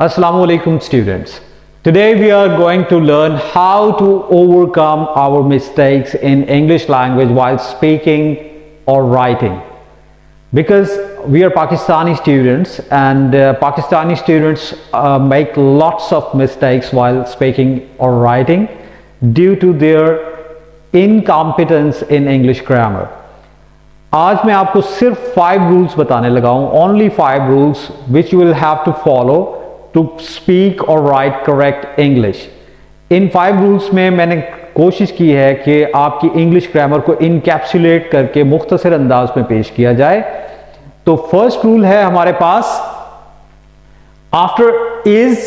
Assalamu alaikum students. Today we are going to learn how to overcome our mistakes in English language while speaking or writing. Because we are Pakistani students and Pakistani students make lots of mistakes while speaking or writing due to their incompetence in English grammar. आज मैं आपको सिर्फ 5 rules बताने लगा हूँ, only 5 rules which you will have to follow to speak or write correct English. In 5 rules में मैंने कोशिश की है कि आपकी इंग्लिश ग्रामर को इनकैप्सुलेट करके मुख्तसर अंदाज में पेश किया जाए. तो फर्स्ट रूल है हमारे पास, after is,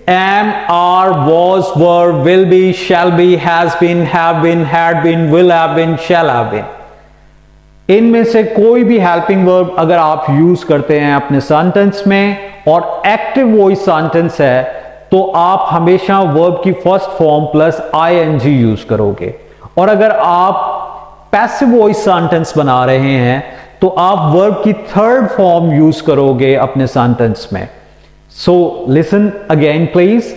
am, are, was, were, will be, shall be, has been, have been, had been, will have been, shall have been, इनमें से कोई भी हेल्पिंग वर्ब अगर आप यूज करते हैं अपने सेंटेंस में और एक्टिव वॉइस सेंटेंस है तो आप हमेशा वर्ब की first form plus ING use करोगे. और अगर आप पैसिव वॉइस सेंटेंस बना रहे हैं तो आप वर्ब की थर्ड फॉर्म यूज करोगे अपने सेंटेंस में. So listen again please.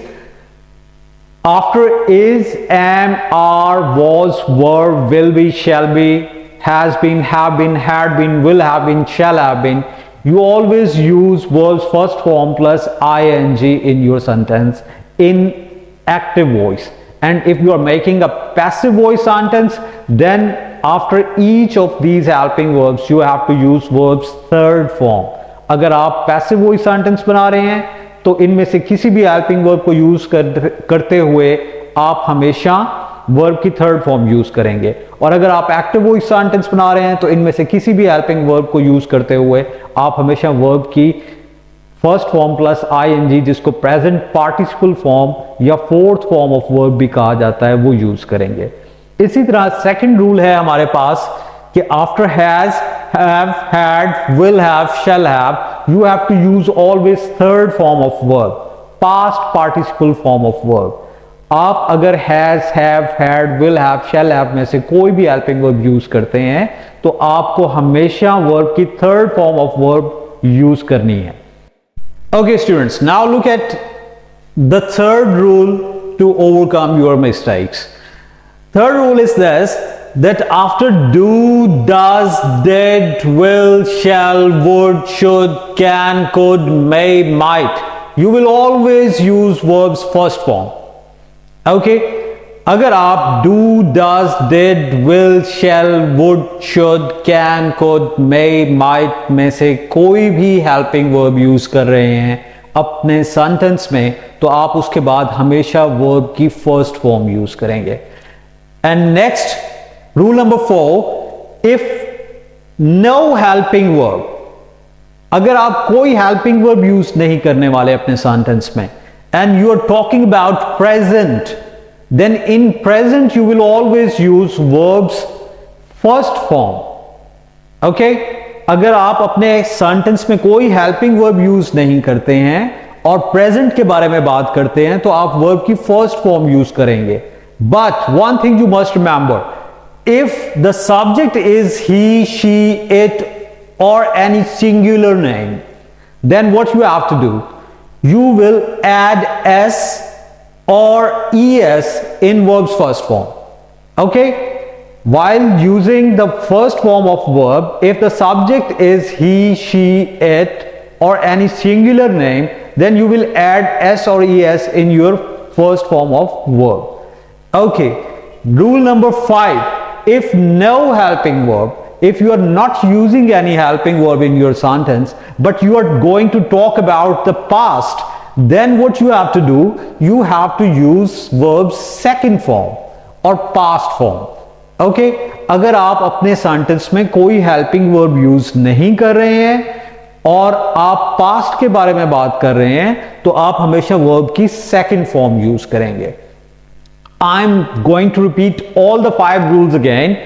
After is, am, are, was, were, will be, shall be, has been, have been, had been, will have been, shall have been, you always use verbs first form plus ing in your sentence in active voice. And if you are making a passive voice sentence, then after each of these helping verbs you have to use verbs third form. अगर आप passive voice sentence बना रहे हैं तो इनमें से किसी भी helping verb को यूज करते हुए आप हमेशा वर्ब की थर्ड फॉर्म यूज करेंगे. और अगर आप एक्टिव वॉइस सेंटेंस बना रहे हैं तो इनमें से किसी भी हेल्पिंग वर्ब को यूज करते हुए आप हमेशा वर्ब की फर्स्ट फॉर्म प्लस आईएनजी, जिसको प्रेजेंट पार्टिसिपल फॉर्म या फोर्थ फॉर्म ऑफ वर्ब भी कहा जाता है, वो यूज करेंगे. इसी तरह सेकंड रूल है हमारे पास कि after has, have, had, will have, shall have, you have to use always third form of verb, past participle form of verb. आप अगर has, have, had, will have, shall have में से कोई भी हेल्पिंग वर्ब यूज करते हैं तो आपको हमेशा वर्ब की third form of verb use करनी है. Okay students, now look at the third rule to overcome your mistakes. Third rule is this, that after do, does, did, will, shall, would, should, can, could, may, might, you will always use verbs first form. Okay अगर आप do, does, did, will, shall, would, should, can, could, may, might में से कोई भी helping verb use कर रहे हैं अपने सेंटेंस में तो आप उसके बाद हमेशा वर्ब की फर्स्ट फॉर्म यूज करेंगे. And next rule number 4, if no helping verb, अगर आप कोई हेल्पिंग वर्ब यूज नहीं करने वाले अपने सेंटेंस में and you are talking about present, then in present you will always use verbs first form. Okay, अगर आप अपने सेंटेंस में कोई हेल्पिंग वर्ब यूज नहीं करते हैं और प्रेजेंट के बारे में बात करते हैं तो आप वर्ब की फर्स्ट फॉर्म यूज करेंगे. But one thing you must remember, if the subject is he, she, it और any singular name, then what you have to do, you will add s or es in verbs first form. Okay, while using the first form of verb, if the subject is he, she, it or any singular name, then you will add s or es in your first form of verb. Okay, rule number 5, if no helping verb, if you are not using any helping verb in your sentence but you are going to talk about the past, then what you have to do, you have to use verbs second form or past form. Okay, अगर आप अपने sentence में कोई helping verb use नहीं कर रहे हैं और आप पास्ट के बारे में बात कर रहे हैं तो आप हमेशा वर्ब की सेकंड फॉर्म यूज करेंगे. I am going to repeat all the 5 rules again.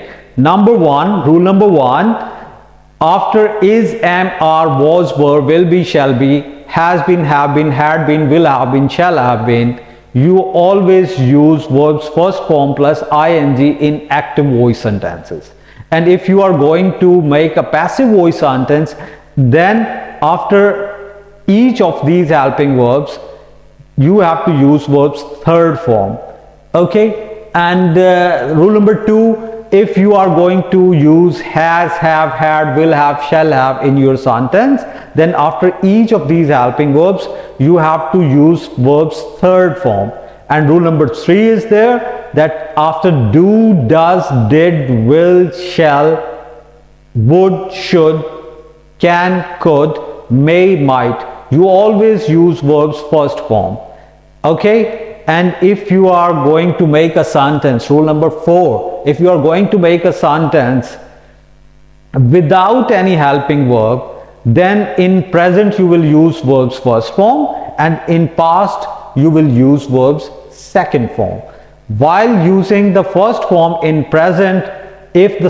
Number 1, rule number 1, after is, am, are, was, were, will be, shall be, has been, have been, had been, will have been, shall have been, you always use verbs first form plus ing in active voice sentences. And if you are going to make a passive voice sentence, then after each of these helping verbs you have to use verbs third form. Okay, and rule number 2, if you are going to use has, have, had, will have, shall have in your sentence, then after each of these helping verbs you have to use verbs third form. And rule number 3 is there, that after do, does, did, will, shall, would, should, can, could, may, might, you always use verbs first form. Okay, and if you are going to make a sentence, rule number 4, if you are going to make a sentence without any helping verb, then in present you will use verbs first form, and in past you will use verbs second form. While using the first form in present, if the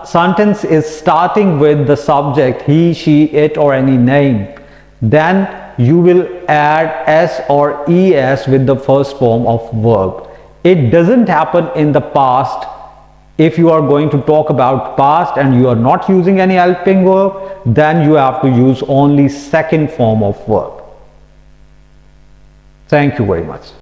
sentence is starting with the subject he, she, it, or any name, then you will add s or es with the first form of verb. It doesn't happen in the past. If you are going to talk about past and you are not using any helping verb, then you have to use only second form of verb. Thank you very much.